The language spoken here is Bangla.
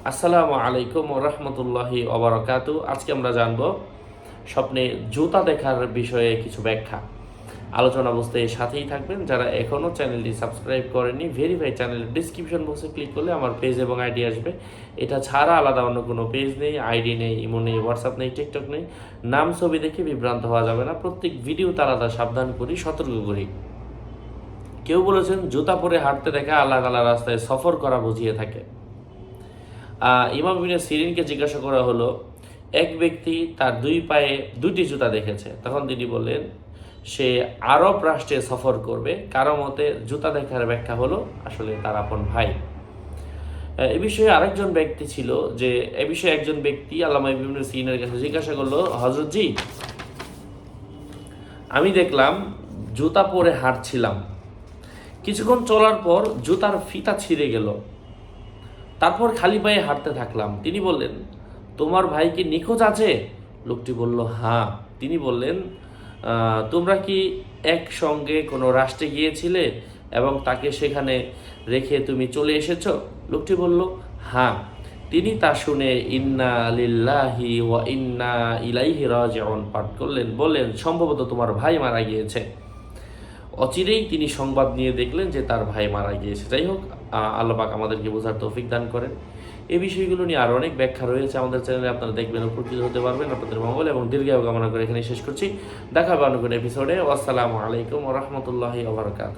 আসসালামু আলাইকুম ওয়া রাহমাতুল্লাহি ওয়া বারাকাতুহু। আজকে আমরা জানব স্বপ্নে জুতা দেখার বিষয়ে কিছু ব্যাখ্যা। আলোচনা বুঝতে সাথেই থাকবেন। যারা এখনও চ্যানেলটি সাবস্ক্রাইব করেননি, ভেরিফাই চ্যানেলের ডিসক্রিপশন বক্সে ক্লিক করলে আমার পেজ এবং আইডি আসবে। এটা ছাড়া আলাদা অন্য কোনো পেজ নেই, আইডি নেই, ইমো নেই, হোয়াটসঅ্যাপ নেই, টিকটক নেই। নাম ছবি দেখে বিভ্রান্ত হওয়া যাবে না। প্রত্যেক ভিডিওতে আলাদা সাবধান করি, সতর্ক করি। কেউ বলেছেন জুতা পরে হাঁটতে দেখা আল্লাহ তাআলা রাস্তায় সফর করা বুঝিয়ে থাকে। ইমাম ইবনে সিরিনকে জিজ্ঞাসা করা হলো, এক ব্যক্তি তার দুই পায়ে দুইটি জুতা দেখেছে। তখন তিনি বললেন সে আরব রাষ্ট্রে সফর করবে। কারো মতে জুতা দেখার ব্যাখ্যা হলো আসলে তার আপন ভাই। এ বিষয়ে আরেকজন ব্যক্তি ছিল, যে এ বিষয়ে একজন ব্যক্তি আল্লামা ইবনে সিরিনের কাছে জিজ্ঞাসা করলো, হযরত জি, আমি দেখলাম জুতা পরে হাঁটছিলাম, কিছুক্ষণ চলার পর জুতার ফিতা ছিঁড়ে গেল, তারপর খালি পায়ে হাঁটতে থাকলাম। তিনি বললেন, তোমার ভাই কি নিখোঁজ আছে? লোকটি বলল, হ্যাঁ। তিনি বললেন, তোমরা কি একসঙ্গে কোনো রাষ্ট্রে গিয়েছিলে এবং তাকে সেখানে রেখে তুমি চলে এসেছো? লোকটি বলল, হ্যাঁ। তিনি তা শুনে ইন্না লিল্লাহি ওয়া ইন্না ইলাইহি রাজিউন পাঠ করলেন, বললেন, সম্ভবত তোমার ভাই মারা গিয়েছে। অচিরেই তিনি সংবাদ নিয়ে দেখলেন যে তার ভাই মারা গিয়েছে। যাই হোক, আল্লাহ পাক আমাদেরকে বোঝার তৌফিক দান করেন। এই বিষয়গুলো নিয়ে আরও অনেক ব্যাখ্যা রয়েছে আমাদের চ্যানেলে, আপনারা দেখবেন, উপকৃত হতে পারবেন। আপনাদের মঙ্গল এবং দীর্ঘায়ু কামনা করে এখানে শেষ করছি। দেখা হবে অন্য কোনো এপিসোডে। আসসালামু আলাইকুম ওয়া রাহমাতুল্লাহি ওয়া বারাকাতুহু।